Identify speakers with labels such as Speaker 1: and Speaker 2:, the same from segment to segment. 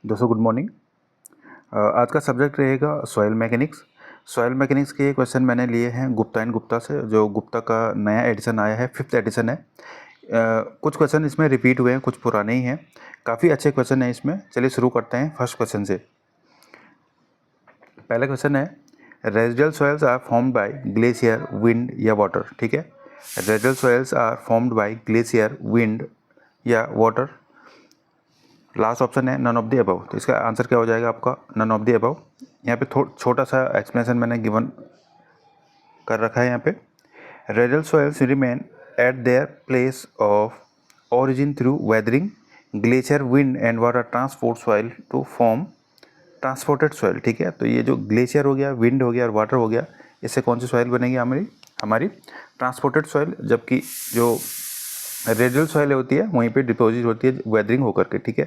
Speaker 1: दोस्तों good morning. आज का सब्जेक्ट रहेगा सॉइल मैकेनिक्स। सॉइल मैकेनिक्स के क्वेश्चन मैंने लिए हैं गुप्ता एंड गुप्ता से, जो गुप्ता का नया एडिशन आया है, 5th एडिशन है। कुछ क्वेश्चन इसमें रिपीट हुए हैं, कुछ पुराने ही हैं। काफ़ी अच्छे क्वेश्चन हैं इसमें। चलिए शुरू करते हैं फर्स्ट क्वेश्चन से। पहला क्वेश्चन है, residual soils are formed by glacier, wind या वाटर। ठीक है, residual soils are formed by glacier, wind या वाटर। लास्ट ऑप्शन है नन ऑफ द अबव। तो इसका आंसर क्या हो जाएगा आपका? None of the above. यहाँ पे छोटा सा एक्सप्लेनेशन मैंने गिवन कर रखा है यहाँ पे। Residual soils remain at their place of origin through weathering, glacier, wind and water transport soil to form transported soil. ठीक है, तो ये जो ग्लेशियर हो गया, विंड हो गया और वाटर हो गया, इससे कौन सी सॉइल बनेगी? हमारी ट्रांसपोर्टेड सॉइल। जबकि जो रेजिडुअल सॉइल होती है वहीं पे डिपॉजिट होती है वेदरिंग होकर के। ठीक है,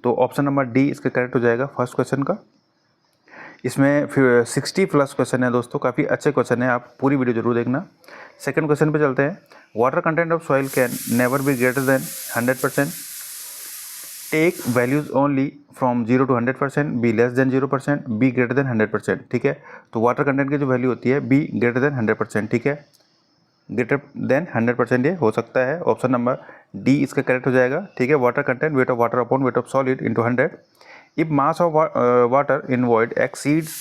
Speaker 1: तो ऑप्शन नंबर डी इसका करेक्ट हो जाएगा फर्स्ट क्वेश्चन का। इसमें फिर 60 प्लस क्वेश्चन है दोस्तों, काफ़ी अच्छे क्वेश्चन है, आप पूरी वीडियो जरूर देखना। सेकंड क्वेश्चन पे चलते हैं। Water content of soil can never be greater than 100%। Take values only from 0 to 100%, be less than 0%, be greater than 100%। ठीक है, तो वाटर कंटेंट की जो वैल्यू होती है बी ग्रेटर देन 100%। ठीक है, ग्रेटर देन 100% ये हो सकता है। ऑप्शन नंबर डी इसका करेक्ट हो जाएगा। ठीक है, water content, wait of water upon weight of solid into 100। If mass of water in void exceeds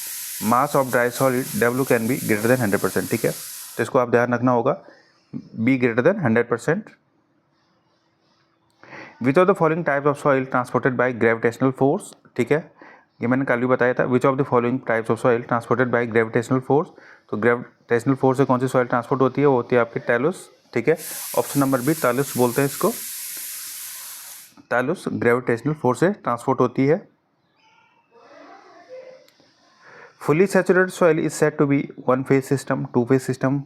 Speaker 1: mass of dry solid, W can be greater than 100%। ठीक है, तो इसको आप ध्यान रखना होगा, B greater than 100%। Which of the following types of soil transported by gravitational force. ठीक है, ये मैंने कल भी बताया था। विच of the following types of soil transported by gravitational force. तो ग्रेविटेशनल फोर्स से कौन सी सॉइल ट्रांसपोर्ट होती है? वो होती है आपकी टैलुस। ठीक है, ऑप्शन नंबर बी, टैलुस बोलते हैं इसको। टैलुस ग्रेविटेशनल फोर्स से ट्रांसपोर्ट होती है। Fully saturated soil is said to be one phase system, two phase system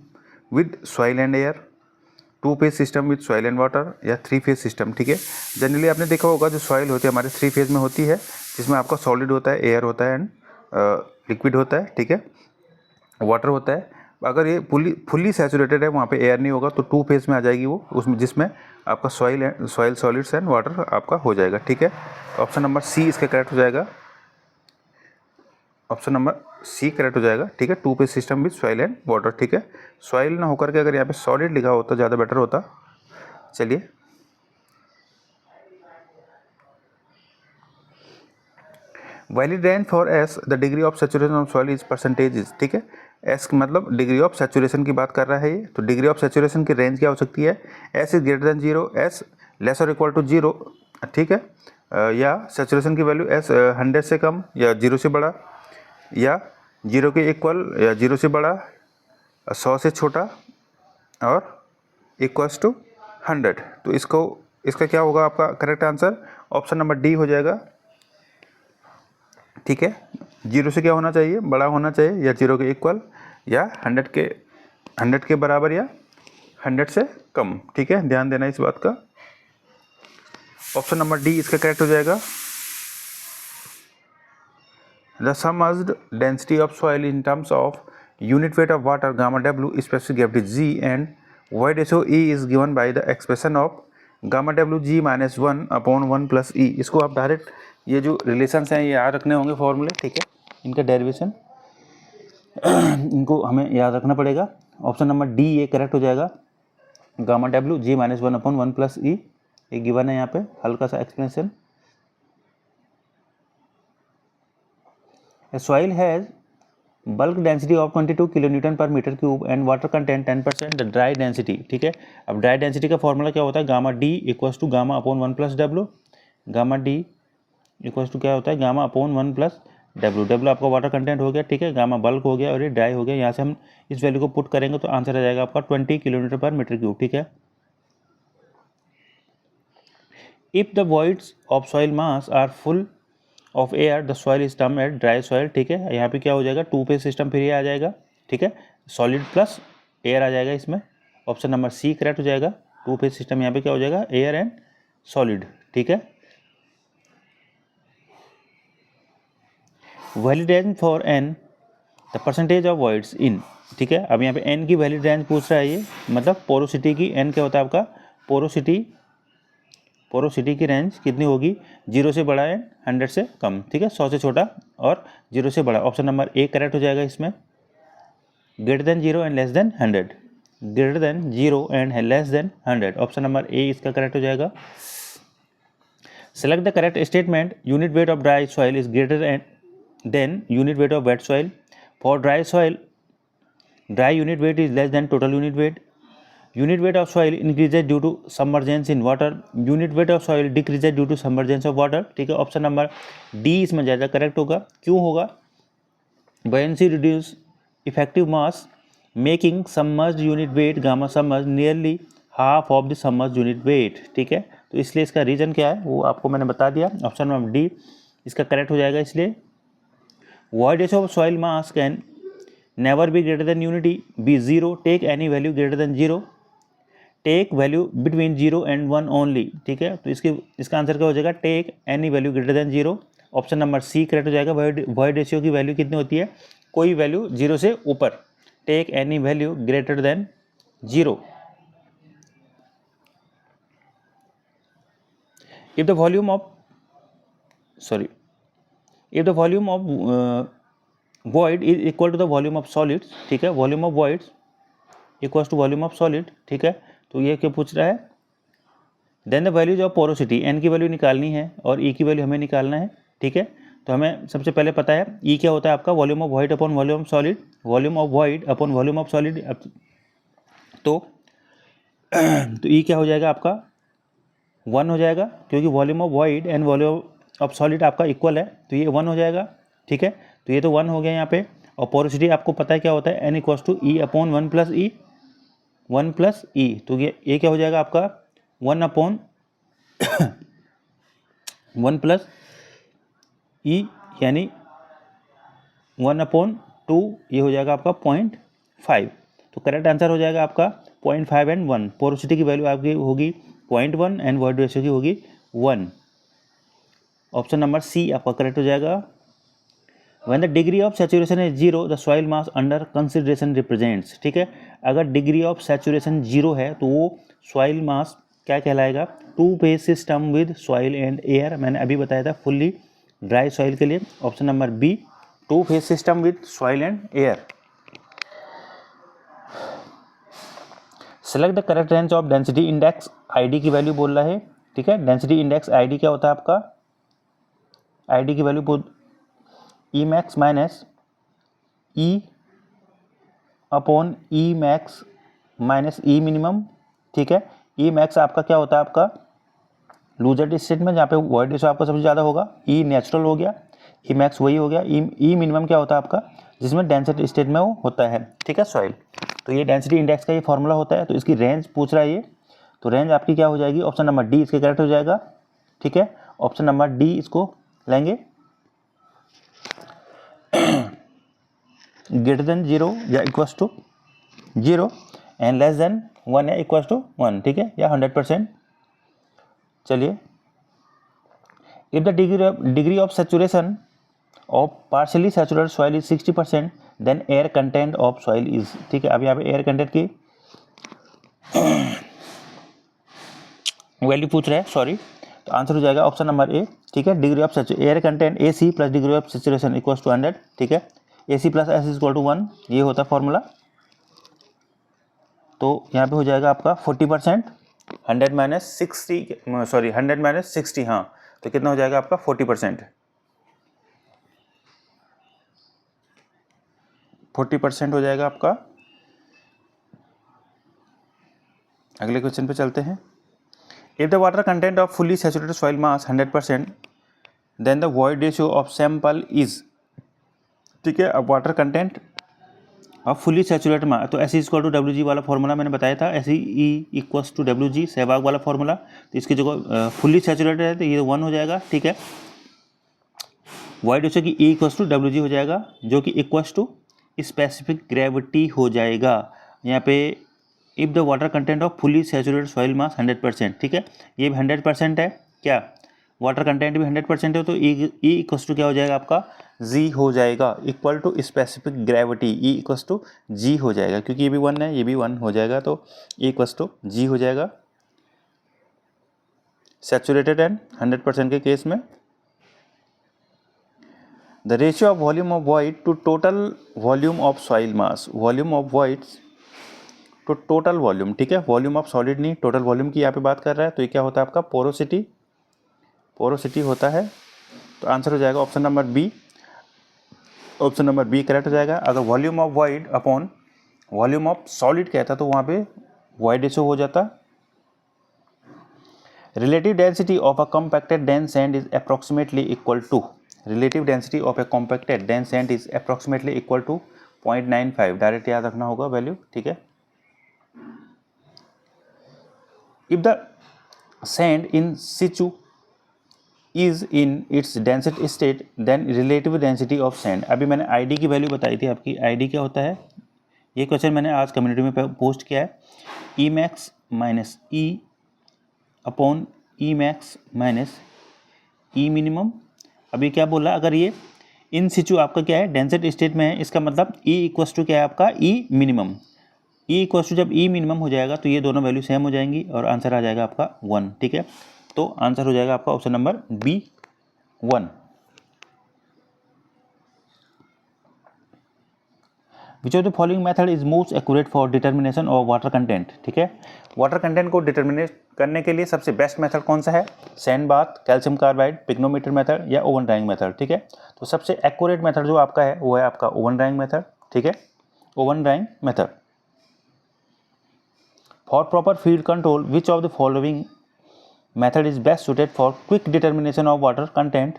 Speaker 1: with soil and air, two phase system with soil and water, या three phase system. ठीक है, generally आपने देखा होगा जो सॉइल होती है हमारे 3 फेज में होती है, जिसमें आपका सॉलिड होता है, एयर होता है एंड लिक्विड होता है। ठीक है, वाटर होता है। अगर ये फुली सैचुरेटेड है, वहाँ पे एयर नहीं होगा, तो 2 फेज में आ जाएगी वो, उसमें जिसमें आपका सॉइल सॉलिड्स एंड वाटर आपका हो जाएगा। ठीक है, ऑप्शन नंबर सी इसका करेक्ट हो जाएगा। ऑप्शन नंबर सी करेक्ट हो जाएगा। ठीक है, 2 phase system with soil and water. ठीक है, सॉइल ना होकर के अगर यहाँ पे सॉलिड लिखा होता ज़्यादा बेटर होता। चलिए, valid range for S, the degree of saturation of soil is percentage. ठीक है, एस मतलब डिग्री ऑफ सैचुरेशन की बात कर रहा है ये। तो डिग्री ऑफ सैचुरेशन की रेंज क्या हो सकती है? S is greater than 0, S less और इक्वल टू 0। ठीक है, या सैचुरेशन की वैल्यू एस 100 से कम या 0 से बड़ा, या 0 के इक्वल या 0 से बड़ा, 100 से छोटा और इक्वल्स टू 100। तो इसका क्या होगा आपका correct answer? Option number D हो जाएगा। ठीक है, 0 से क्या होना चाहिए? बड़ा होना चाहिए, या 0 के इक्वल, या 100 के बराबर, या 100 से कम। ठीक है, ध्यान देना इस बात का। ऑप्शन नंबर डी इसका करेक्ट हो जाएगा। The submerged density of soil in terms of unit weight of water gamma W, specific gravity G and void ratio E is given by the expression of gamma W G minus 1 upon 1 plus E. इसको आप direct ये जो relations हैं ये याद रखने होंगे फॉर्मूले। ठीक है, इनका डेरिवेशन इनको हमें याद रखना पड़ेगा। ऑप्शन नंबर डी ये करेक्ट हो जाएगा। Gamma W G minus 1 upon 1 plus e, ये गिवन है यहाँ पे, हल्का सा explanation. A soil has bulk density of 22 kilonewton per meter cube and water content 10%, the dry density। ठीक है, अब ड्राई डेंसिटी का फॉर्मूला क्या होता है? Gamma D equals to gamma upon 1 plus W. Gamma D equals to क्या होता है? Gamma upon 1 plus W. W आपका वाटर कंटेंट हो गया। ठीक है, गामा बल्क हो गया और ये ड्राई हो गया। यहाँ से हम इस वैल्यू को पुट करेंगे तो आंसर आ जाएगा आपका 20 किलोमीटर पर मीटर क्यूब। ठीक है, if the voids of soil mass are full of air, the soil is term at dry soil. ठीक है, यहाँ पे क्या हो जाएगा? 2 फेज सिस्टम फिर ये आ जाएगा। ठीक है, सॉलिड प्लस एयर आ जाएगा इसमें। ऑप्शन नंबर सी करेक्ट हो जाएगा। 2 फेज सिस्टम यहाँ पे क्या हो जाएगा? Air and solid. ठीक है, valid range for N, the percentage of voids in. ठीक है, अब यहाँ पे एन की वैलिड रेंज पूछ रहा है ये, मतलब पोरोसिटी की। एन क्या होता है आपका? पोरोसिटी पोरोसिटी की रेंज कितनी होगी, 0 से बड़ा एंड 100 से कम, ठीक है, 100 से छोटा और 0 से बड़ा। ऑप्शन नंबर ए करेक्ट हो जाएगा इसमें। Greater than 0 and less then 100, greater than 0 and less then 100, option number A इसका करेक्ट हो जाएगा। Select the correct statement, unit weight of dry soil is greater than unit weight of weight soil. For dry soil, dry unit weight is less than total unit weight. Unit weight of soil increases due to submergence in water. Unit weight of soil decreases due to submergence of water, ठीक है, option number D इसमें ज़्यादा correct होगा। क्यों होगा, buoyancy reduce effective mass making submerged unit weight gamma submerged nearly half of the submerged unit weight, ठीक है, तो इसलिए इसका रीजन क्या है वो आपको मैंने बता दिया, ऑप्शन नंबर डी इसका करेक्ट हो जाएगा। इसलिए void ratio of soil mass can never be greater than unity, be 0, take any value greater than 0, take value between 0 and 1 only, ठीक है, तो इसका आंसर क्या हो जाएगा, take any value greater than 0, option number C correct हो जाएगा। Void ratio की वैल्यू कितनी होती है, कोई वैल्यू 0 से ऊपर, take any value greater than 0। If the volume of void is equal to the volume of solids, ठीक है, volume of voids equal to volume of solid, ठीक है, तो ये क्या पूछ रहा है, then the values of porosity, N की वैल्यू निकालनी है और ई की वैल्यू हमें निकालना है, ठीक है, तो हमें सबसे पहले पता है ई क्या होता है आपका, volume of void upon volume of solid, volume of void upon volume of solid, तो ई क्या हो जाएगा आपका 1 हो जाएगा, क्योंकि volume of void and volume of solid आपका इक्वल है, तो ये 1 हो जाएगा, ठीक है, तो ये तो 1 हो गया यहाँ पे। और पोरोसिटी आपको पता है क्या होता है, n equals to e upon 1 plus e, तो ये क्या हो जाएगा आपका 1 अपॉन 1 प्लस ई यानी 1 अपॉन 2, ये हो जाएगा आपका 0.5, तो करेक्ट आंसर हो जाएगा आपका 0.5 एंड 1। पोरोसिटी की वैल्यू आपकी होगी 0.1 एंड वॉइड रेशियो की होगी 1, ऑप्शन नंबर सी आपका करेक्ट हो जाएगा। When the degree of saturation is 0, the soil mass under consideration represents, ठीक है, अगर डिग्री ऑफ सैचुरेशन 0 है तो वो सॉइल मास क्या कहलाएगा, two phase system with soil and air, मैंने अभी बताया था फुल्ली ड्राई सॉइल के लिए, option number B two phase system with soil and air. Select the correct range of density index, ID की वैल्यू बोल रहा है, ठीक है, डेंसिटी इंडेक्स आईडी क्या होता है आपका, आईडी की वैल्यू ई मैक्स माइनस ई अपॉन ई मैक्स माइनस ई मिनिमम, ठीक है, ई मैक्स आपका क्या होता है आपका लूजर स्टेट में, जहाँ पे वॉइड रेशियो आपका सबसे ज़्यादा होगा, ई नेचुरल हो गया, ई मैक्स वही हो गया, ई मिनिमम क्या होता है आपका जिसमें डेंसिटी स्टेट में वो होता है, ठीक है, सॉइल, तो ये डेंसिटी इंडेक्स का ये फॉर्मूला होता है, तो इसकी रेंज पूछ रहा है ये, तो रेंज आपकी क्या हो जाएगी, ऑप्शन नंबर डी इसके करेक्ट हो जाएगा, ठीक है, ऑप्शन नंबर डी इसको लेंगे, ग्रेटर देन 0 या equals to 0 and less than 1 या इक्वल्स टू 1, ठीक है, या 100%। चलिए, if the degree of saturation of partially saturated soil is 60%, then air content of soil is, ठीक है, अब यहाँ पे एयर कंटेंट की वैल्यू पूछ रहा है, सॉरी, तो आंसर हो जाएगा ऑप्शन नंबर ए, ठीक है, degree of air content a c plus degree of saturation equals to 100, ठीक है, a c plus s equal to 1, ये होता है फॉर्मूला, तो यहाँ पे हो जाएगा आपका 40%, 100 माइनस 60, हाँ, तो कितना हो जाएगा आपका 40%, 40% हो जाएगा आपका। अगले क्वेश्चन पे चलते हैं। If the water content of fully saturated soil mass 100%, then the void ratio of sample is, ठीक है, अब water content of fully saturated mass, तो s equal to W G वाला फॉर्मूला मैंने बताया था, s e equals to W G Sehwag वाला formula, तो इसकी जगह फुली सैचुरेटेड है तो ये 1 हो जाएगा, ठीक है, वॉइड रेशियो की E equals to W G हो जाएगा, जो कि इक्वल्स टू स्पेसिफिक ग्रेविटी हो जाएगा यहाँ पे। If the water content of fully saturated soil mass 100%, ठीक है, ये भी 100% है, क्या वाटर कंटेंट भी 100% है, तो ई इक्वल्स टू क्या हो जाएगा आपका जी हो जाएगा, equal to specific gravity, e equals to G हो जाएगा, क्योंकि ये भी 1 है, ये भी 1 हो जाएगा, तो ई इक्वल्स टू जी हो जाएगा। सैचुरेटेड एंड 100% के केस में। The ratio of volume of void to total volume of soil mass, volume of void to total volume, ठीक है, वॉल्यूम ऑफ सॉलिड नहीं, टोटल वॉल्यूम की यहाँ पे बात कर रहा है। तो ये क्या होता है आपका, पोरोसिटी, पोरोसिटी होता है। तो आंसर हो जाएगा option number B, option number B correct हो जाएगा। अगर volume of void upon volume of solid कहता तो वहाँ पे वॉइड रेशियो हो जाता। Relative density of a compacted dense sand is approximately equal to, relative density of a compacted dense sand is approximately equal to 0.95, direct याद रखना होगा value, ठीक है। If the sand in situ is in its density state then relative density of sand. अभी मैंने ID की value बताई थी आपकी, आईडी क्या होता है, ये क्वेश्चन मैंने आज कम्युनिटी में पोस्ट किया है। ई मैक्स माइनस ई अपॉन ई मैक्स माइनस ई मिनिमम। अभी क्या बोला, अगर ये इन सिचू आपका क्या है, डेंसिटी स्टेट में है, इसका मतलब ई इक्वस टू क्या है आपका, ई मिनिमम। ई इक्वस टू जब ई मिनिमम हो जाएगा तो ये दोनों वैल्यू सेम हो जाएंगी और आंसर आ जाएगा आपका 1, ठीक है। तो आंसर हो जाएगा आपका option number B 1। Which of the following method is most accurate for determination of water content, ठीक है। वाटर कंटेंट को डिटर्मिनेट करने के लिए सबसे बेस्ट मेथड कौन सा है, sand bath, calcium carbide, pycnometer method या ओवन ड्राइंग मेथड, ठीक है। तो सबसे एक्यूरेट मेथड जो आपका है वो है आपका ओवन ड्राइंग मेथड, ठीक है, oven drying method. For proper feed control which of the following method is best suited for quick determination of water content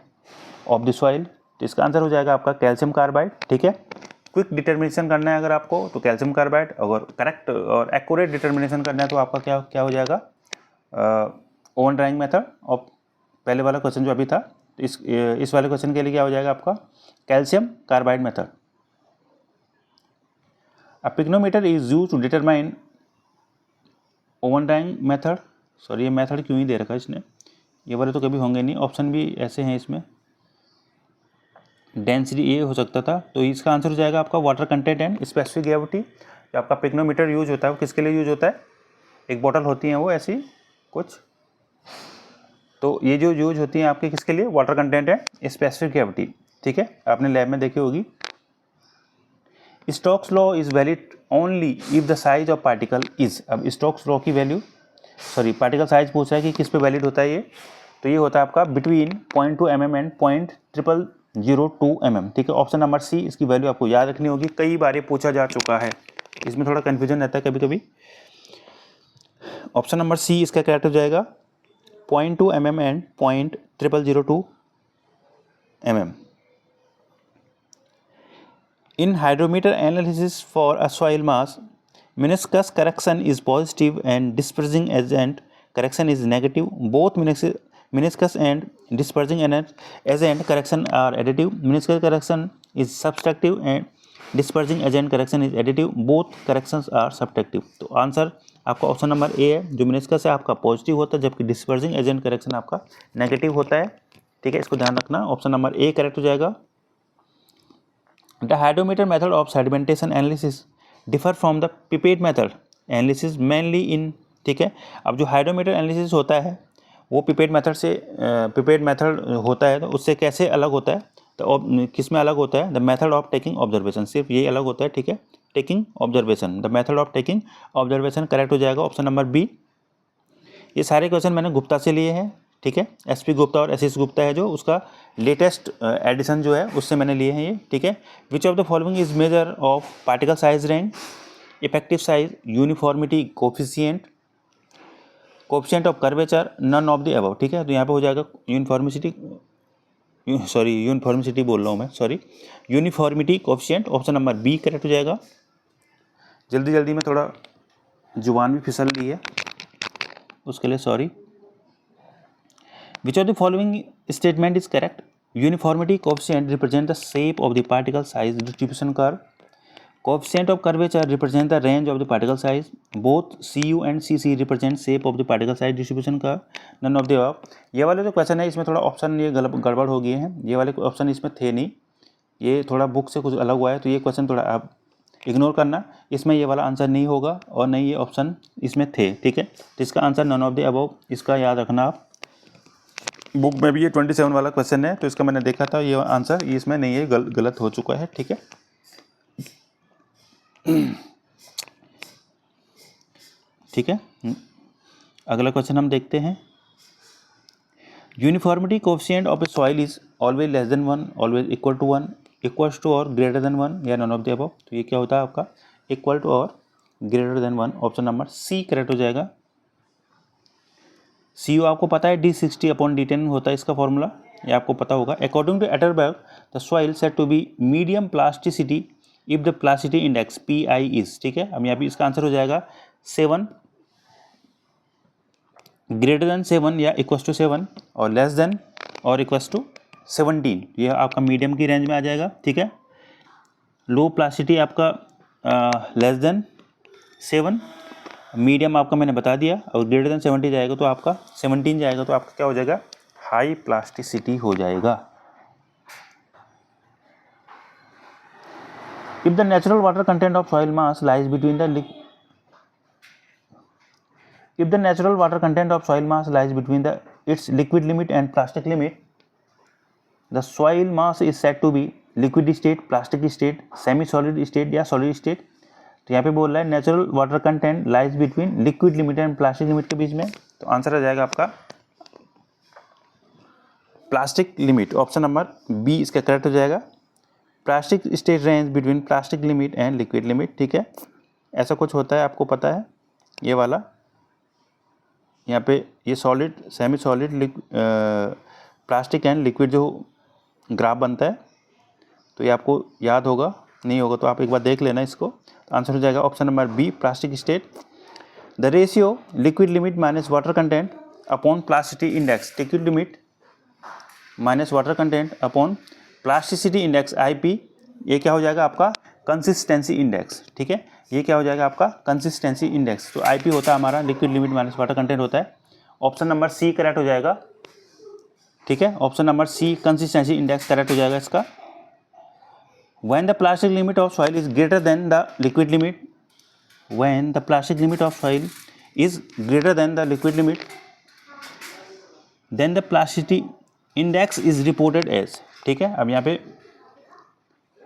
Speaker 1: of the soil. तो इसका आंसर हो जाएगा आपका कैल्शियम कार्बाइड, ठीक है। क्विक डिटर्मिनेशन करना है अगर आपको तो कैल्शियम कार्बाइड, अगर करेक्ट और एक्यूरेट डिटर्मिनेशन करना है तो आपका क्या हो जाएगा, ओवन ड्राइंग मेथड। और पहले वाला क्वेश्चन जो अभी था, तो इस वाले क्वेश्चन के लिए क्या हो जाएगा आपका, calcium carbide method. A pycnometer is used to determine oven drying method. Sorry ये मेथड क्यों ही दे रखा है इसने, ये वाले तो कभी होंगे नहीं, ऑप्शन भी ऐसे हैं इसमें, डेंसिटी ये हो सकता था। तो इसका आंसर हो जाएगा आपका water content and specific gravity. जो आपका पिग्नोमीटर यूज होता है वो किसके लिए यूज होता है, एक बॉटल होती है वो ऐसी कुछ, तो ये जो यूज होती है आपके किसके लिए, water content and specific gravity, ठीक है, आपने लैब में देखी होगी। Stokes law is valid only if the size of particle is. अब स्टोक्स लॉ की वैल्यू, सॉरी पार्टिकल साइज पूछ रहा है कि किस पे वैलिड होता है ये, तो ये होता है आपका बिटवीन 0.2 mm एंड 0.002 mm, ठीक है। ऑप्शन नंबर सी, इसकी वैल्यू आपको याद रखनी होगी, कई बार ये पूछा जा चुका है, इसमें थोड़ा कन्फ्यूजन रहता है कभी कभी। ऑप्शन नंबर सी इसका करेक्ट हो जाएगा 0.2 mm and 0.002 mm। In hydrometer analysis for a soil mass meniscus correction is positive and dispersing agent correction is negative. Both meniscus and dispersing agent correction are additive. Meniscus correction is subtractive and dispersing agent correction is additive. Both corrections are subtractive. तो answer आपका option number ए है, जो meniscus है आपका positive होता है जबकि dispersing agent correction आपका नेगेटिव होता है, ठीक है, इसको ध्यान रखना। ऑप्शन नंबर ए करेक्ट हो जाएगा। The hydrometer method of sedimentation analysis differ from the pipette method analysis mainly इन, ठीक है। अब जो हाइड्रोमीटर एनालिसिस होता है वो पिपेट मेथड होता है, तो उससे कैसे अलग होता है, तो किस में अलग होता है, the method of taking observation, सिर्फ ये अलग होता है, ठीक है, taking observation, the method of taking observation correct हो जाएगा ऑप्शन नंबर बी। ये सारे क्वेश्चन मैंने गुप्ता से लिए हैं, ठीक है, एसपी गुप्ता और एसएस गुप्ता है जो उसका लेटेस्ट एडिशन जो है उससे मैंने लिए हैं ये, ठीक है। Which of the following is measure of particle size range, effective size, uniformity coefficient, coefficient of curvature, none of the above, ठीक है। तो यहाँ पे हो जाएगा यूनिफॉर्मिटी बोल रहा हूँ मैं, sorry, uniformity coefficient, option number B correct हो जाएगा। जल्दी जल्दी में थोड़ा जुबान भी फिसल रही है, उसके लिए sorry. Which of the following statement is correct? Uniformity coefficient represent the shape of the particle size distribution curve. Coefficient of curvature represent the range of the particle size. Both CU and CC represent shape of the particle size distribution curve. None of the above. ये वाले जो question है इसमें थोड़ा option ये गड़बड़ हो गए हैं, ये वाले ऑप्शन इसमें थे नहीं, ये थोड़ा बुक से कुछ अलग हुआ है, तो ये क्वेश्चन थोड़ा आप इग्नोर करना, इसमें ये वाला आंसर नहीं होगा और नहीं ये ऑप्शन इसमें थे, ठीक है। तो इसका answer none of the above, इसका याद रखना आप, बुक में भी ये 27 वाला क्वेश्चन है, तो इसका मैंने देखा था, ये आंसर ये इसमें नहीं है, गलत हो चुका है। ठीक है, ठीक है। अगला क्वेश्चन हम देखते हैं। Uniformity coefficient of a soil is always less than 1, always equal to 1, equals to और ग्रेटर देन 1 या नॉन ऑफ द अबव। तो ये क्या होता है आपका इक्वल टू और greater than 1। Option number C correct हो जाएगा। CO आपको पता है D60/D10 होता है इसका फॉर्मूला, ये आपको पता होगा। According to Atterberg the soil said to be medium plasticity if the plasticity index PI is. ठीक है, अब यहाँ पे इसका आंसर हो जाएगा 7, ग्रेटर देन 7 या इक्वल टू 7 और लेस देन और इक्वल टू 17। यह आपका मीडियम की रेंज में आ जाएगा। ठीक है, लो प्लास्टिसिटी आपका लेस देन 7, मीडियम आपका मैंने बता दिया, और ग्रेटर देन 70 जाएगा तो आपका 17 जाएगा तो आपका क्या हो जाएगा हाई प्लास्टिसिटी हो जाएगा। If the natural water content of soil mass lies between the if the natural water content of soil mass lies between its liquid limit and plastic limit, the soil mass is said to be liquid state, plastic state, semi solid state या solid state। तो यहाँ पे बोल रहा है natural water content lies between liquid limit and plastic limit के बीच में, तो आंसर आ जाएगा आपका plastic limit. Option number B इसका करेक्ट हो जाएगा। Plastic state range between plastic limit and liquid limit. ठीक है, ऐसा कुछ होता है, आपको पता है ये वाला। यहाँ पे ये solid, semi solid, plastic and liquid जो ग्राफ बनता है, तो ये आपको याद होगा, नहीं होगा तो आप एक बार देख लेना इसको। तो आंसर हो जाएगा option number B plastic state. The ratio liquid limit minus water content upon plasticity index, liquid limit minus water content upon plasticity index IP, ये क्या हो जाएगा आपका कंसिस्टेंसी इंडेक्स। ठीक है, ये क्या हो जाएगा आपका कंसिस्टेंसी इंडेक्स। तो IP होता है हमारा liquid limit minus water content होता है। ऑप्शन नंबर सी करेक्ट हो जाएगा। ठीक है, option number C consistency index correct हो जाएगा इसका। When the plastic limit of soil is greater than the liquid limit, when the plastic limit of soil is greater than the liquid limit, then the plasticity index is reported as। ठीक है, अब यहाँ पे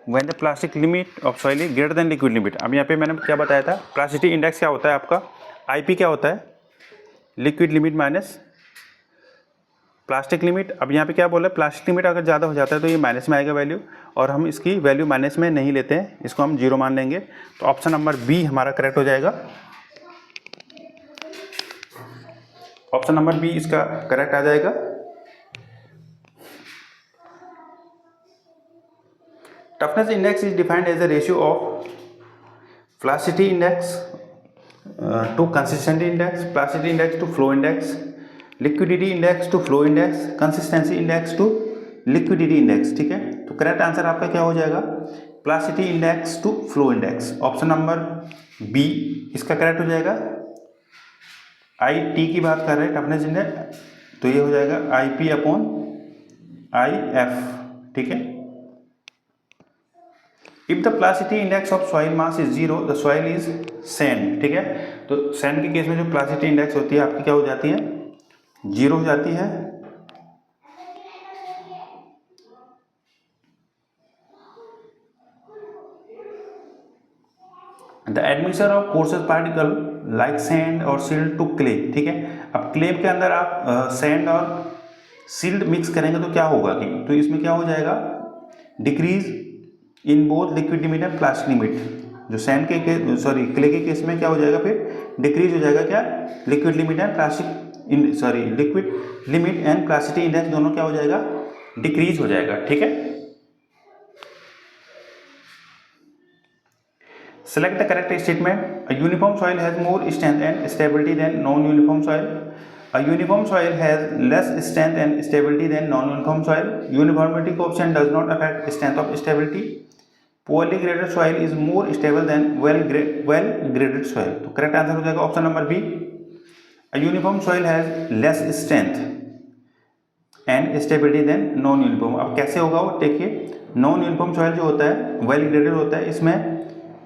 Speaker 1: when the plastic limit of soil is greater than liquid limit, अब यहाँ पे मैंने क्या बताया था, प्लास्टिसिटी इंडेक्स क्या होता है आपका, IP क्या होता है, liquid limit minus plastic limit. अब यहाँ पे क्या बोला है, प्लास्टिक लिमिट अगर ज़्यादा हो जाता है तो ये माइनस में आएगा वैल्यू, और हम इसकी वैल्यू माइनस में नहीं लेते हैं, इसको हम 0 मान लेंगे। तो ऑप्शन नंबर बी हमारा करेक्ट हो जाएगा। ऑप्शन नंबर बी इसका करेक्ट आ जाएगा। Toughness index is defined as a ratio of plasticity index to consistency index, plasticity index to flow index, liquidity index to flow index, consistency index to liquidity index. ठीक है, तो correct answer आपका क्या हो जाएगा plasticity index to flow index. Option number B इसका correct हो जाएगा। IT की बात कर रहे हैं टफनेस इंडेक्स, तो ये हो जाएगा IP/IF। ठीक है, if the plasticity index of soil mass is 0 the soil is sand. ठीक है, तो सैंड के केस में जो प्लास्टिसिटी इंडेक्स होती है आपकी क्या हो जाती है 0 हो जाती है। The admission of courses particle like sand और सिल्ट टू क्ले। ठीक है, अब क्ले के अंदर आप सैंड और सिल्ट मिक्स करेंगे तो क्या होगा कि, तो इसमें क्या हो जाएगा decrease in both liquid limit and plastic limit. जो सैंड के क्ले के केस में क्या हो जाएगा फिर डिक्रीज हो जाएगा क्या liquid limit and liquid limit and plasticity index दोनों क्या हो जाएगा डिक्रीज हो जाएगा। ठीक है, select the correct statement. A uniform soil has more strength and stability than non-uniform soil. A uniform soil has less strength and stability than non-uniform soil. Uniformity coefficient does not affect strength of stability. Poorly graded soil is more stable than well graded soil. तो correct answer हो जाएगा option number B. A uniform soil has less strength and stability than non-uniform। अब कैसे होगा वो देखिए, non-uniform soil जो होता है well graded होता है, इसमें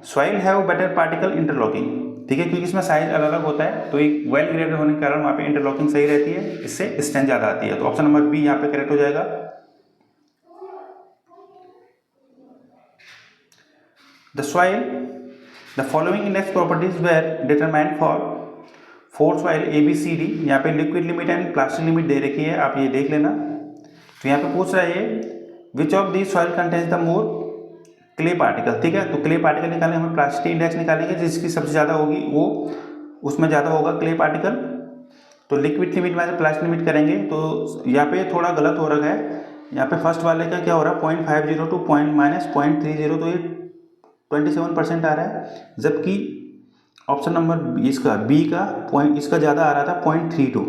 Speaker 1: soil have better particle interlocking ठीक है, क्योंकि इसमें साइज अलग अलग होता है, तो एक वेल ग्रेडेड होने के कारण वहाँ पे इंटरलॉकिंग सही रहती है, इससे स्ट्रेंथ ज़्यादा आती है। तो ऑप्शन नंबर बी यहाँ पे करेक्ट हो जाएगा। The soil, the following index properties were determined for 4 soil ABCD। यहाँ पे liquid limit and plastic limit दे रखी है, आप ये देख लेना। तो यहाँ पे पूछ रहा है which of the soil contains the more clay particle, ठीक है। तो क्ले पार्टिकल निकालेंगे, हमें प्लास्टिक इंडेक्स निकालेंगे, जिसकी सबसे ज़्यादा होगी वो उसमें ज़्यादा होगा क्ले पार्टिकल। तो लिक्विड लिमिट में से प्लास्टिक लिमिट करेंगे, तो यहाँ पे थोड़ा गलत हो रखा है। यहाँ पे फर्स्ट वाले का क्या हो रहा है 0.50 टू -0.30, तो ये 27% आ रहा है, जबकि ऑप्शन नंबर इसका बी का पॉइंट इसका ज़्यादा आ रहा था 0.32,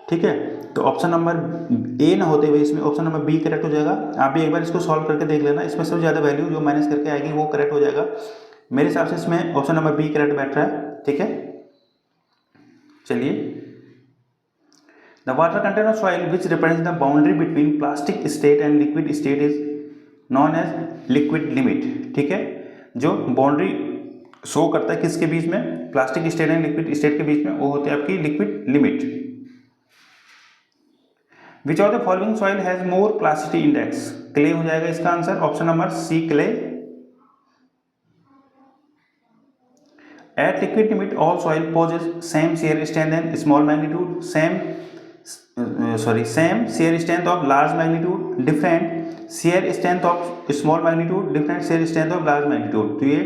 Speaker 1: ठीक है। तो ऑप्शन नंबर ए ना होते हुए इसमें ऑप्शन नंबर बी करेक्ट हो जाएगा। आप भी एक बार इसको सॉल्व करके देख लेना, इसमें सबसे ज़्यादा वैल्यू जो माइनस करके आएगी वो करेक्ट हो जाएगा। मेरे हिसाब से इसमें ऑप्शन नंबर बी करेक्ट बैठ रहा है, ठीक है। चलिए, the water content of soil which represent the boundary between plastic state and liquid state is known as liquid limit, ठीक है। जो बाउंड्री शो करता है किसके बीच में, plastic state and liquid state के बीच में, वो होती है आपकी liquid limit. Which of the following soil has more plasticity index, clay हो जाएगा इसका आंसर, option number C clay. At liquid limit all soil possess same shear strength and small magnitude, same shear strength of large magnitude, different shear strength of small magnitude, different shear strength of large magnitude. तो ये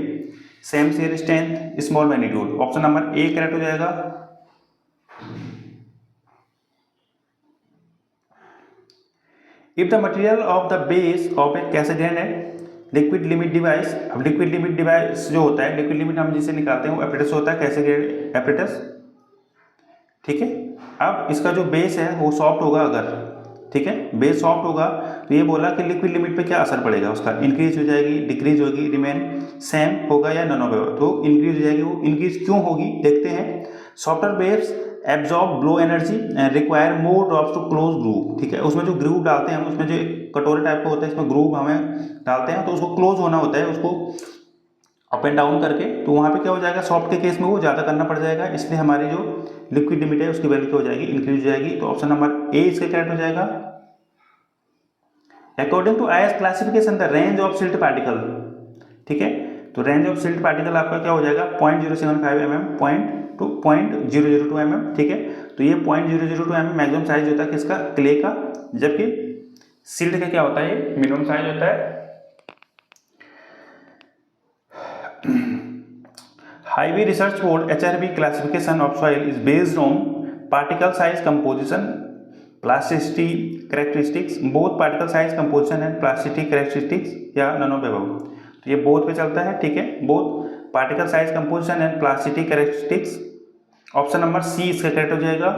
Speaker 1: same shear strength small magnitude, option number A correct हो जाएगा। If the material of the base of a Casagrande liquid limit device, अब liquid limit device जो होता है, liquid limit हम जिसे निकालते हैं वो एपरेटस होता है, कैसेग्रेडेड एपरेटस, ठीक है। अब इसका जो बेस है वो सॉफ्ट होगा अगर, ठीक है, बेस सॉफ्ट होगा, तो ये बोला कि लिक्विड लिमिट पे क्या असर पड़ेगा उसका, इंक्रीज हो जाएगी, डिक्रीज होगी, रिमेन सेम होगा या नॉन होगा। तो इंक्रीज हो जाएगी, वो इंक्रीज क्यों होगी देखते हैं। Softer base absorb blow energy and require more drops to close groove, ठीक है। उसमें जो ग्रूव डालते हैं हम, उसमें जो कटोरे टाइप का होता है, इसमें ग्रूव हमें डालते हैं, तो उसको क्लोज होना होता है, उसको अप एंड डाउन करके, तो वहाँ पे क्या हो जाएगा, सॉफ्ट के केस में वो ज़्यादा करना पड़ जाएगा, इसलिए हमारी जो लिक्विड लिमिट है उसकी वैल्यू क्या हो जाएगी, इंक्रीज हो जाएगी। तो ऑप्शन नंबर ए इसका करेक्ट हो जाएगा। According to IS classification the range of silt particle, ठीक है। तो रेंज ऑफ सिल्ट पार्टिकल आपका क्या हो जाएगा 0.075 mm, 0.002 mm, ठीक है। तो ये 0.002 mm मैक्सिमम साइज होता है किसका, क्ले का, जबकि सिल्ट का क्या होता है, ये मिनिमम साइज होता है। Highway Research Board HRB classification of soil is based on particle size, composition, plasticity characteristics, both particle size, composition and plasticity characteristics या none of the above। तो ये both पे चलता है, ठीक है, both particle size, composition and plasticity characteristics। Option number C इसका correct हो जाएगा।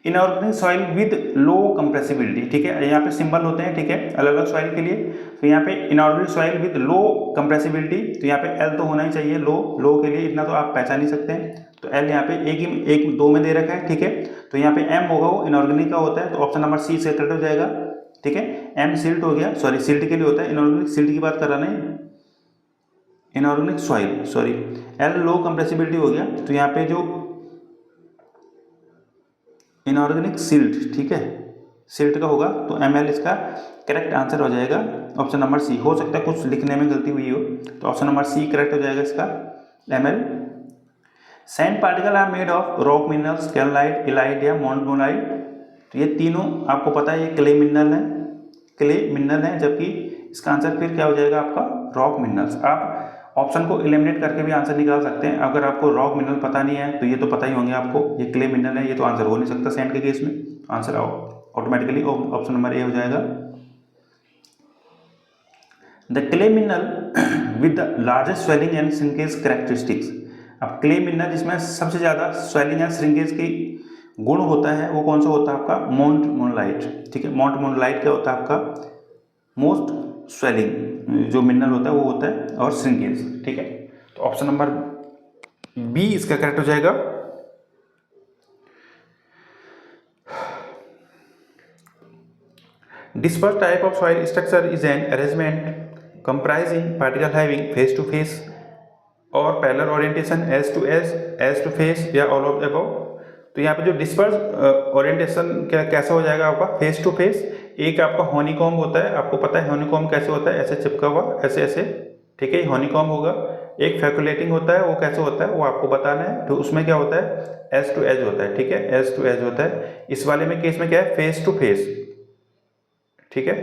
Speaker 1: Inorganic soil with low compressibility, ठीक है, यहाँ पे सिंबल होते हैं, ठीक है, अलग अलग सॉइल के लिए। तो यहाँ पे inorganic soil with low compressibility, तो यहाँ पे एल तो होना ही चाहिए, लो के लिए इतना तो आप पहचान ही सकते हैं। तो एल यहाँ पे एक दो में दे रखा है, ठीक है। तो यहाँ पे एम होगा वो इनऑर्गेनिक का होता है, तो ऑप्शन नंबर सी से करेक्ट हो जाएगा, ठीक है। एम सिल्ट हो गया, सॉरी सिल्ट के लिए होता है, इनऑर्गेनिक सिल्ट की बात कर रहा नहीं, inorganic soil, sorry, L low compressibility हो गया। तो यहाँ पे जो इनऑर्गेनिक सिल्ट, ठीक है, सिल्ट का होगा, तो एमएल इसका करेक्ट आंसर हो जाएगा, ऑप्शन नंबर सी। हो सकता है कुछ लिखने में गलती हुई हो, तो ऑप्शन नंबर सी करेक्ट हो जाएगा इसका, ML. Sand particle are made of rock minerals, calcite, illite या मोनोलाइट। तो ये तीनों आपको पता है ये क्ले मिनरल है, जबकि इसका आंसर फिर क्या हो जाएगा आपका रॉक मिनरल्स। आप ऑप्शन को एलिमिनेट करके भी आंसर निकाल सकते हैं। अगर आपको रॉक मिनरल पता नहीं है तो ये तो पता ही होंगे आपको, ये क्ले मिनरल है, ये तो आंसर हो नहीं सकता सैंड के केस में, आंसर ऑटोमेटिकली ऑप्शन नंबर ए हो जाएगा। The clay mineral with the largest swelling and shrinkage characteristics. अब क्ले मिनरल जिसमें सबसे ज़्यादा स्वेलिंग एंड श्रिंकेज की गुण होता है वो कौन सा होता है आपका, माउंट मोनोलाइट, ठीक है। माउंट मोनोलाइट क्या होता है आपका, मोस्ट स्वेलिंग जो मिनरल होता है वो होता है, और श्रिंकेज, ठीक है। तो ऑप्शन नंबर बी इसका करेक्ट हो जाएगा। Dispersed type of soil structure is an arrangement comprising particle having face to face और parallel orientation, edge to face या ऑल ऑफ द अबव। तो यहाँ पे जो डिस्पर्स ओरिएंटेशन कैसा हो जाएगा आपका फेस टू फेस। एक आपका हॉनीकॉम्ब होता है, आपको पता है हॉनीकॉम्ब कैसे होता है, ऐसे चिपका हुआ ऐसे ऐसे, ठीक है, हॉनीकॉम्ब होगा। एक फैकुलेटिंग होता है, वो कैसे होता है वो आपको बताना है। तो उसमें क्या होता है, एज टू एज होता है, ठीक है, एज टू एज होता है। इस वाले में केस में क्या है, फेस टू फेस, ठीक है,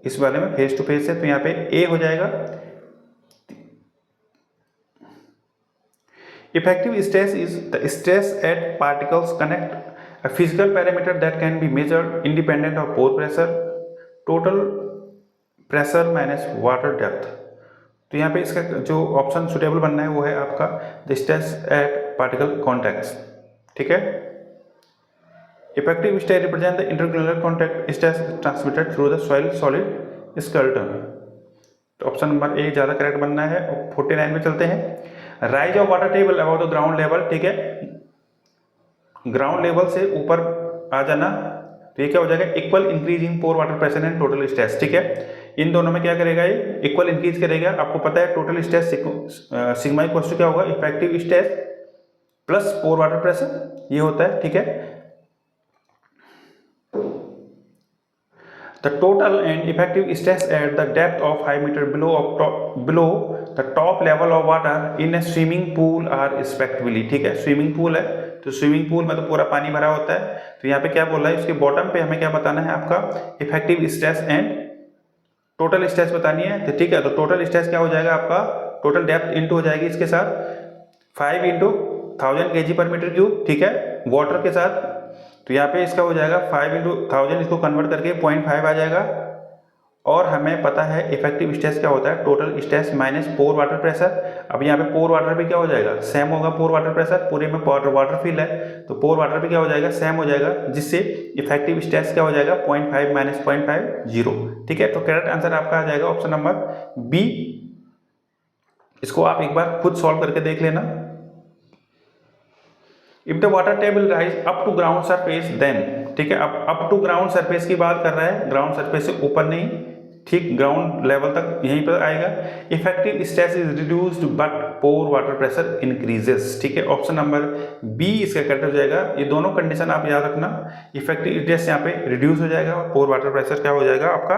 Speaker 1: इस वाले में फेस टू फेस है। तो यहाँ पे ए हो जाएगा। Effective stress is the stress at particles connect, a physical parameter that can be measured independent of pore pressure, total pressure minus water depth। तो यहाँ पे इसका जो ऑप्शन सुटेबल बनना है वो है आपका the stress eight particle contacts, ठीक है। Effective stress represent the intergranular contact stress transmitted through the soil solid skeleton. तो ऑप्शन नंबर ए ज़्यादा करेक्ट बनना है। 49 में चलते हैं। Rise of water table about the ground level, ठीक है, ग्राउंड लेवल से ऊपर आ जाना। तो ये क्या हो जाएगा, equal increase in pore water pressure and total stress, ठीक है। इन दोनों में क्या करेगा, ये इक्वल इंक्रीज करेगा। आपको पता है total stress sigma equal to क्या होगा, effective stress plus pore water pressure, ये होता है, ठीक है। The total and effective stress at the depth of 5 meter below the top level of water in a swimming pool are respectively, ठीक है। Swimming pool है तो स्विमिंग पूल में तो पूरा पानी भरा होता है। तो यहाँ पे क्या बोल रहा है, उसके बॉटम पे हमें क्या बताना है, आपका effective stress and total stress बतानी है। तो ठीक है, तो टोटल स्ट्रेस क्या हो जाएगा आपका, टोटल डेप्थ इंटू हो जाएगी इसके साथ 5 इंटू 1000 kg पर मीटर क्यूब, ठीक है, वाटर के साथ। तो यहाँ पे इसका हो जाएगा 5 इंटू 1000, इसको कन्वर्ट करके 0.5 आ जाएगा। और हमें पता है इफेक्टिव स्ट्रेस क्या होता है, टोटल स्ट्रेस माइनस पोर वाटर प्रेशर। अब यहाँ पे पोर वाटर भी क्या हो जाएगा, सेम होगा पोर वाटर प्रेशर, पूरे में वाटर फिल है तो पोर वाटर भी क्या हो जाएगा, सेम हो जाएगा, जिससे इफेक्टिव स्ट्रेस क्या हो जाएगा 0.5 माइनस 0.5 0, ठीक है। तो करेक्ट आंसर आपका आ जाएगा ऑप्शन नंबर बी। इसको आप एक बार खुद सॉल्व करके देख लेना। If the water table rise up to ground surface then, ठीक है, अब अप टू ग्राउंड सरफेस की बात कर रहा है, ग्राउंड सरफेस से ऊपर नहीं, ठीक, ग्राउंड लेवल तक यहीं पर आएगा। Effective stress is reduced but pore water pressure increases, ठीक है। ऑप्शन नंबर बी इसका करेक्ट हो जाएगा। ये दोनों कंडीशन आप याद रखना, इफेक्टिव स्ट्रेस यहाँ पे रिड्यूस हो जाएगा, पोर वाटर प्रेशर क्या हो जाएगा आपका,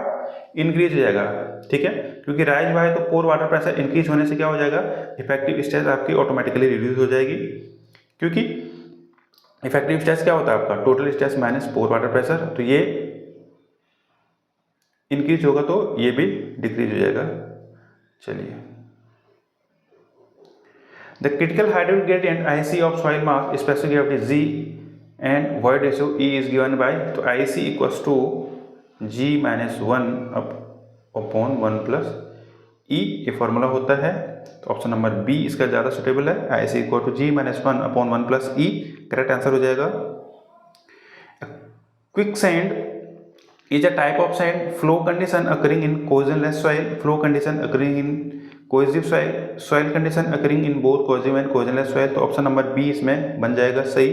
Speaker 1: इंक्रीज हो जाएगा, ठीक है। क्योंकि राइज हुआ है तो पोर वाटर प्रेशर इंक्रीज होने से क्या हो जाएगा, इफेक्टिव स्ट्रेस आपकी ऑटोमेटिकली रिड्यूस हो जाएगी। क्योंकि इफेक्टिव स्ट्रेस क्या होता है आपका, टोटल स्ट्रेस माइनस पोर वाटर प्रेशर, तो ये इंक्रीज होगा तो ये भी डिक्रीज हो जाएगा। चलिए, the critical hydraulic gradient IC of soil mass specific gravity G and void ratio E is given by, तो IC equals to G minus 1 upon 1 plus E, ये फॉर्मूला होता है। तो ऑप्शन नंबर बी इसका ज़्यादा सुटेबल है, IC equal to G minus 1 upon 1 plus E, correct answer हो जाएगा। Quick sand is a type of sand flow condition occurring in cohesionless soil, flow condition occurring in cohesive soil, soil condition occurring in both cohesive and cohesionless soil। तो option number B इसमें बन जाएगा सही,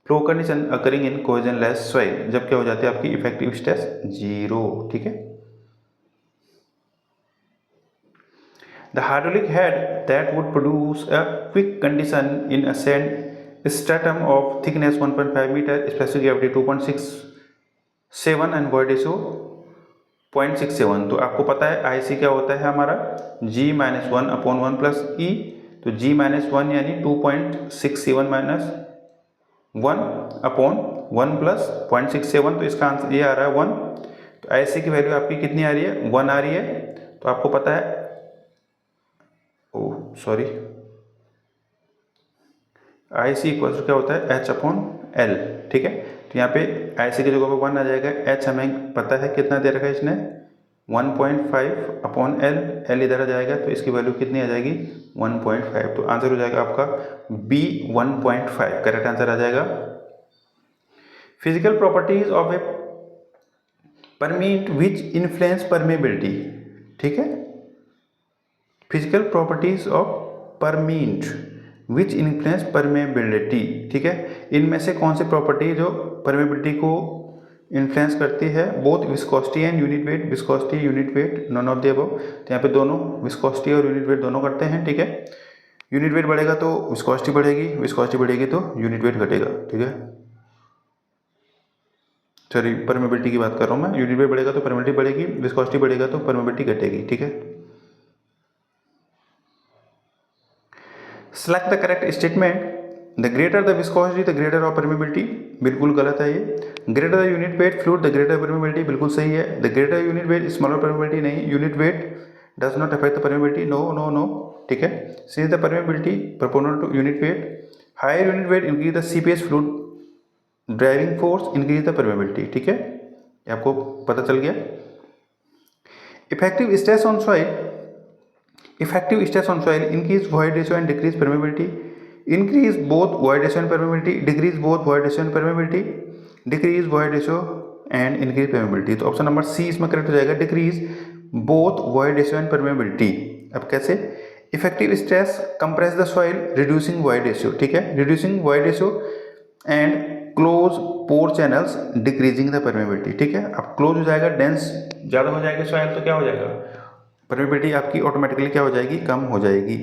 Speaker 1: flow condition occurring in cohesionless soil, जब क्या हो जाती है आपकी इफेक्टिव स्ट्रेस 0, ठीक है। The hydraulic head that would produce a quick condition in a sand stratum of thickness 1.5 meter, specific gravity 2.67 and void ratio 0.67। तो आपको पता है IC क्या होता है हमारा, G minus 1 upon 1 plus E, तो G माइनस 1 यानी 2.67 माइनस 1 अपॉन 1 प्लस 0.67, तो इसका आंसर ये आ रहा है 1। तो IC की वैल्यू आपकी कितनी आ रही है, 1 आ रही है। तो आपको पता है, सॉरी, IC इक्वल टू क्या होता है, H अपॉन L, ठीक है। तो यहाँ पे IC की जगह पे 1 आ जाएगा, H हमें पता है कितना दे रखा है इसने, 1.5 अपॉन L इधर आ जाएगा, तो इसकी वैल्यू कितनी आ जाएगी 1.5। तो आंसर हो जाएगा आपका B 1.5, करेक्ट आंसर आ जाएगा। Physical properties of A permit which influence permeability, ठीक है, physical properties of permit which influence permeability, ठीक है। इनमें से कौन सी प्रॉपर्टी जो परमेबिलिटी को इन्फ्लुएंस करती है both viscosity and unit weight, viscosity unit weight none of the above. तो यहाँ पे दोनों विस्कोसिटी और यूनिट वेट दोनों करते हैं, ठीक है। यूनिट वेट बढ़ेगा तो विस्कोसिटी बढ़ेगी, विस्कोसिटी बढ़ेगी तो यूनिट वेट घटेगा, ठीक है। सॉरी, परमेबिलिटी की बात कर रहा हूँ मैं। यूनिट वेट बढ़ेगा तो परमेबिलिटी बढ़ेगी, विस्कोसिटी बढ़ेगा तो परमेबिलिटी घटेगी, ठीक है। Select the correct statement. The greater the viscosity the greater of permeability, बिल्कुल गलत है ये। Greater the unit weight fluid the greater permeability, बिल्कुल सही है। The greater unit weight smaller permeability, नहीं। Unit weight does not affect the permeability, no no no, ठीक है। Since the permeability proportional to unit weight, higher unit weight increase the CPS fluid driving force increase the permeability, ठीक है। ये आपको पता चल गया। Effective stress on soil, effective stress on soil increase void ratio and decrease permeability, increase both void ratio and permeability, decrease both void ratio and permeability, decrease void ratio and increase permeability। तो option number C इसमें correct हो जाएगा, decrease both void ratio and permeability। अब कैसे? Effective stress compress the soil reducing void ratio, ठीक है, रिड्यूसिंग void ratio and close pore channels decreasing the permeability, ठीक है। अब क्लोज हो जाएगा, डेंस ज़्यादा हो जाएगी सॉइल, तो क्या हो जाएगा, परमेबिलिटी आपकी ऑटोमेटिकली क्या हो जाएगी, कम हो जाएगी।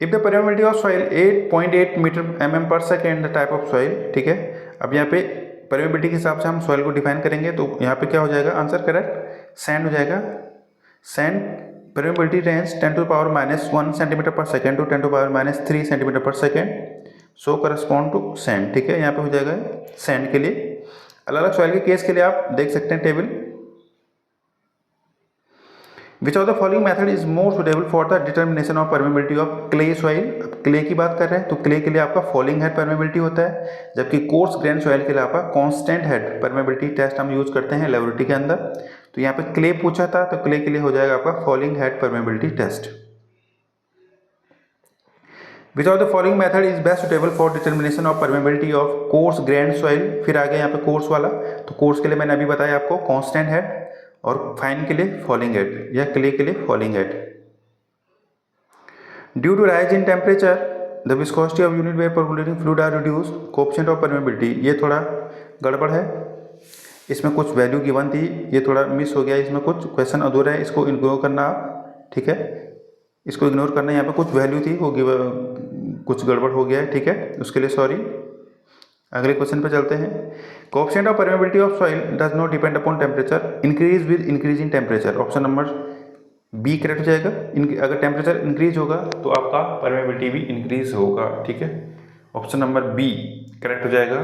Speaker 1: If the permeability of soil 8.8 metre mm पर second the type of soil, ठीक है। अब यहाँ पे परमेबिलिटी के हिसाब से हम सॉइल को डिफाइन करेंगे, तो यहाँ पे क्या हो जाएगा आंसर करेक्ट, सैंड हो जाएगा। सैंड परमेबिलिटी रेंज 10⁻⁻1 सेंटीमीटर पर सेकेंड टू 10⁻⁻3 सेंटीमीटर पर second, so correspond to sand, ठीक है। यहाँ पे हो जाएगा सैंड के लिए। अलग अलग सॉइल के केस के लिए आप देख सकते हैं table. Which of the following method is more suitable for the determination of permeability of clay soil? अब क्ले की बात कर रहे हैं तो क्ले के लिए आपका फॉलिंग हेड परमेबिलिटी होता है, जबकि कोर्स ग्रेन सॉइल के लिए आपका कांस्टेंट हेड परमेबिलिटी टेस्ट हम यूज करते हैं लेबोरेटरी के अंदर। तो यहाँ पे क्ले पूछा था, तो क्ले के लिए हो जाएगा आपका falling head permeability test. Which of the following method is best suitable for determination of permeability of coarse grained soil? फिर आ गया यहाँ पे कोर्स वाला, तो कोर्स के लिए मैंने अभी बताया आपको कांस्टेंट हेड, और फाइन के लिए फॉलिंग हेड, या क्ले के लिए falling head. Due to rise in temperature the viscosity of unit weight percolating fluid are reduce, coefficient of permeability, ये थोड़ा गड़बड़ है, इसमें कुछ वैल्यू गिवन थी, ये थोड़ा मिस हो गया, इसमें कुछ क्वेश्चन अधूरा है, इसको इग्नोर करना आप, ठीक है, इसको इग्नोर करना। यहाँ पे कुछ वैल्यू थी वो कुछ गड़बड़ हो गया है, ठीक है, उसके लिए सॉरी। अगले क्वेश्चन पे चलते हैं। Coefficient of permeability of soil does not depend upon temperature, increase with increase in temperature, option number B correct हो जाएगा। अगर टेम्परेचर इंक्रीज होगा तो आपका परमेबिलिटी भी इंक्रीज होगा, ठीक है, ऑप्शन नंबर बी करेक्ट हो जाएगा।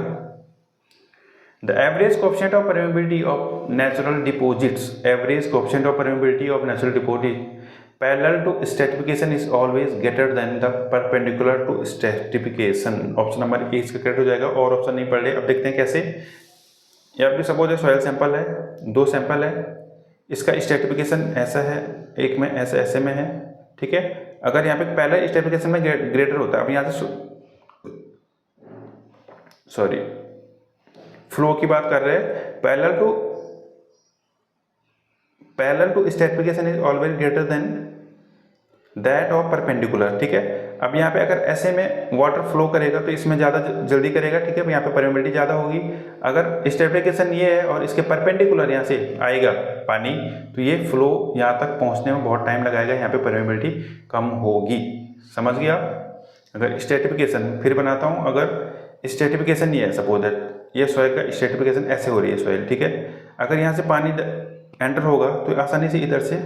Speaker 1: The average coefficient of permeability of natural deposits, average coefficient of permeability of natural deposit parallel to stratification is always greater than the perpendicular to stratification, option number A इसका correct हो जाएगा। और option नहीं पढ़ रहे, अब देखते हैं कैसे। या फिर सपोज है सॉइल सैंपल है, दो सैंपल है, इसका स्ट्रैटिफिकेशन ऐसा है, एक में ऐसा ऐसे में है, ठीक है। अगर यहाँ पे पैरेलल स्ट्रैटिफिकेशन में ग्रेटर होता है, अब यहाँ से सॉरी फ्लो की बात कर रहे हैं, parallel to stratification is always greater than that of perpendicular, ठीक है। अब यहाँ पे अगर ऐसे में वाटर फ्लो करेगा तो इसमें ज़्यादा जल्दी करेगा, ठीक है, यहाँ पे परमेबिलिटी ज़्यादा होगी। अगर स्ट्रैटिफिकेशन ये है और इसके परपेंडिकुलर यहाँ से आएगा पानी, तो ये फ्लो यहाँ तक पहुँचने में बहुत टाइम लगाएगा, यहाँ पे परमेबिलिटी कम होगी, समझ गया। अगर स्ट्रैटिफिकेशन फिर बनाता हूँ, अगर स्ट्रैटिफिकेशन ये है, सपोज दैट ये सॉइल का स्ट्रैटिफिकेशन ऐसे हो रही है सॉइल, ठीक है। अगर यहाँ से पानी एंटर होगा तो आसानी से इधर से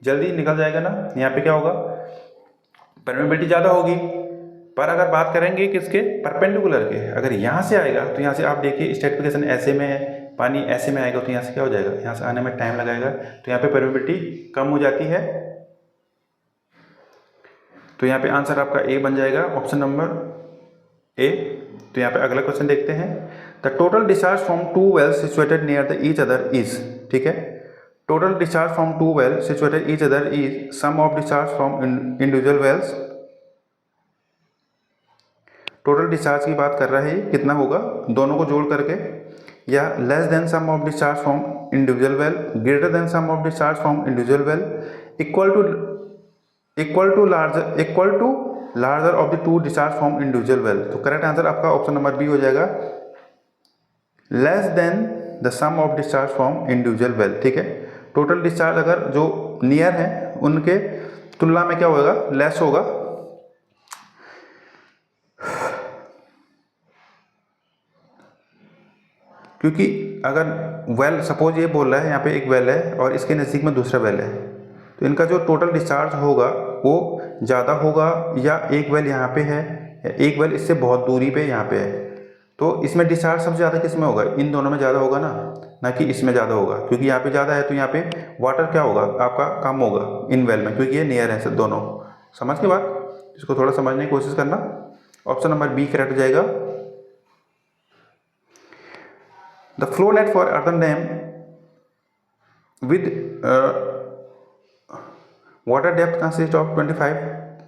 Speaker 1: जल्दी निकल जाएगा ना, यहाँ पे क्या होगा, परमेबिलिटी ज़्यादा होगी। पर अगर बात करेंगे किसके, परपेंडिकुलर के, अगर यहाँ से आएगा तो यहाँ से आप देखिए स्ट्रैटिफिकेशन ऐसे में है, पानी ऐसे में आएगा, तो यहाँ से क्या हो जाएगा, यहाँ से आने में टाइम लगाएगा, तो यहाँ पे परमेबिलिटी कम हो जाती है। तो यहाँ पे आंसर आपका ए बन जाएगा, ऑप्शन नंबर ए। तो यहाँ पे अगला क्वेश्चन देखते हैं। The total discharge from two wells situated near the each other is, ठीक है, total discharge from two well situated each other is sum of discharge from individual wells. Total discharge की बात कर रहा है, कितना होगा दोनों को जोड़ करके, या less than sum of discharge from individual well, greater than sum of discharge from individual well, equal to larger of the two discharge from individual well. तो करेक्ट आंसर आपका ऑप्शन नंबर बी हो जाएगा, less than the sum of discharge from individual well, ठीक है। Total discharge अगर जो near है उनके तुलना में क्या होगा, लेस होगा। क्योंकि अगर वेल, सपोज ये बोल रहा है यहाँ पे एक वेल है और इसके नज़दीक में दूसरा वेल है, तो इनका जो टोटल डिस्चार्ज होगा वो ज़्यादा होगा, या एक वेल यहाँ पे है या एक वेल इससे बहुत दूरी पे यहाँ पे है, तो इसमें डिस्चार्ज सबसे ज़्यादा किस में होगा, इन दोनों में ज़्यादा होगा ना कि इसमें ज़्यादा होगा। क्योंकि यहाँ पे ज़्यादा है तो यहाँ पे वाटर क्या होगा आपका, कम होगा इन वेल में, क्योंकि ये नियर है सब दोनों। समझ के बात, इसको थोड़ा समझने की कोशिश करना। ऑप्शन नंबर बी करेक्ट हो जाएगा। The flow net for earthen dam with water depth consists of 25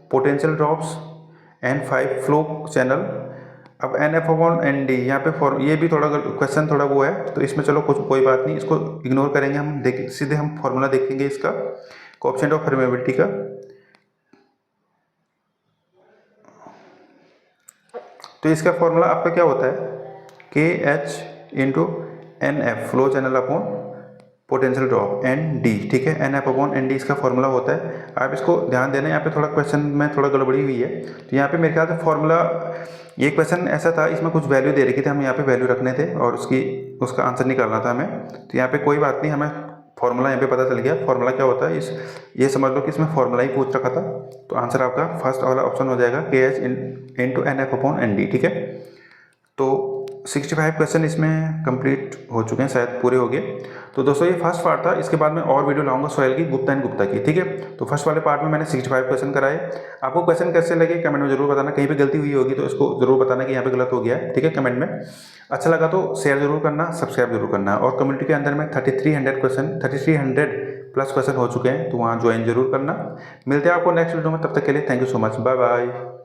Speaker 1: potential drops and 5 flow channel। अब NF/ND यहाँ पे फॉर, ये भी थोड़ा क्वेश्चन थोड़ा वो है, तो इसमें चलो कोई बात नहीं, इसको इग्नोर करेंगे हम। सीधे हम फॉर्मूला देखेंगे इसका, कोएफिशिएंट ऑफ परमेबिलिटी का। तो इसका फॉर्मूला आपका क्या होता है, KH into NF flow channel upon potential drop ND, ठीक है। NF/ND इसका फॉर्मूला होता है। आप इसको ध्यान देना, यहाँ पे थोड़ा क्वेश्चन में थोड़ा गड़बड़ी हुई है। तो यहाँ पे मेरे ख्याल से फॉर्मूला, ये क्वेश्चन ऐसा था, इसमें कुछ वैल्यू दे रखी थी, हम यहाँ पे वैल्यू रखने थे और उसका आंसर निकालना था हमें। तो यहाँ पे कोई बात नहीं, हमें फॉर्मूला यहाँ पे पता चल गया। फॉर्मूला क्या होता है, ये समझ लो कि इसमें फॉर्मूला ही पूछ रखा था। तो आंसर आपका फर्स्ट वाला ऑप्शन हो जाएगा, KH इंटू NF/ND, ठीक है। तो 65 क्वेश्चन इसमें कंप्लीट हो चुके हैं, शायद पूरे हो गए। तो दोस्तों ये फर्स्ट पार्ट था, इसके बाद मैं और वीडियो लाऊंगा सोहेल की, गुप्ता एंड गुप्ता की, ठीक है। तो फर्स्ट वाले पार्ट में मैंने 65 क्वेश्चन कराए। आपको क्वेश्चन कैसे लगे कमेंट में जरूर बताना, कहीं पे गलती हुई होगी तो इसको जरूर बताना कि यहाँ पे गलत हो गया है, ठीक है, कमेंट में। अच्छा लगा तो शेयर जरूर करना, सब्सक्राइब जरूर करना, और कम्युनिटी के अंदर में 3300 प्लस क्वेश्चन हो चुके हैं, तो वहाँ ज्वाइन जरूर करना। मिलते हैं आपको नेक्स्ट वीडियो में, तब तक के लिए thank you so much, bye bye.